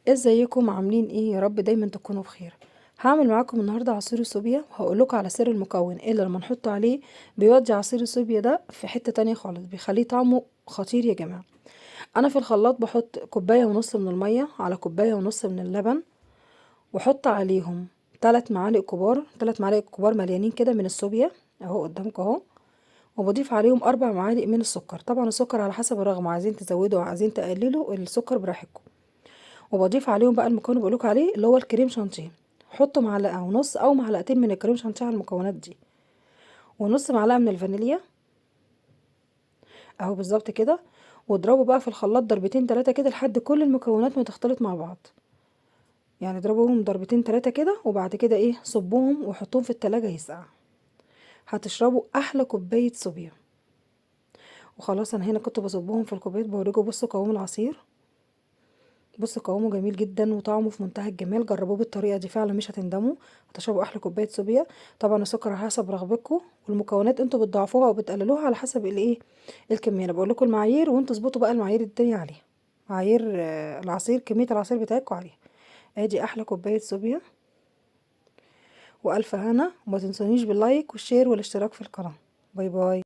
ازيكم عاملين ايه؟ يا رب دايما تكونوا بخير. هعمل معاكم النهارده عصير الصوبيا، وهقول لكم على سر المكون اللي لما نحطه عليه بيودي عصير الصوبيا ده في حتة تانية خالص، بيخليه طعمه خطير يا جماعة. انا في الخلاط بحط كوباية ونص من المية على كوباية ونص من اللبن، واحط عليهم 3 معالق كبار مليانين كده من الصوبيا اهو قدامكم اهو. وبضيف عليهم 4 معالق من السكر، طبعا السكر على حسب الرغبة، عايزين تزودوا او عايزين تقللوا السكر براحتكم. وبضيف عليهم بقى المكون اللي بقولك عليه اللي هو الكريم شانتيه. حطوا معلقه ونص او معلقتين من الكريم شانتيه على المكونات دي، ونص معلقه من الفانيليا اهو بالظبط كده. واضربوا بقى في الخلاط ضربتين تلاتة كده لحد كل المكونات ما تختلط مع بعض. يعني اضربوهم ضربتين تلاتة كده، وبعد كده ايه صبوهم وحطوهم في التلاجة يسقع. هتشربوا احلى كوبايه صوبيا. وخلاص انا هنا كنت بصبهم في الكوبايات بوريكم. بصوا قوام العصير، بص قوامه جميل جدا وطعمه في منتهى الجمال. جربوه بالطريقه دي فعلا مش هتندموا، هتشربوا احلى كوبايه صوبيا. طبعا السكر على حسب رغبتكم، والمكونات انتوا بتضاعفوها او بتقللوها على حسب الايه الكميه. انا بقول لكم المعايير وانتوا اظبطوا بقى المعايير الدنيا عليها. معايير العصير، كميه العصير بتاعتكم عليها. ادي احلى كوبايه صوبيا، والف هنا. وما تنسونيش باللايك والشير والاشتراك في القناه. باي باي.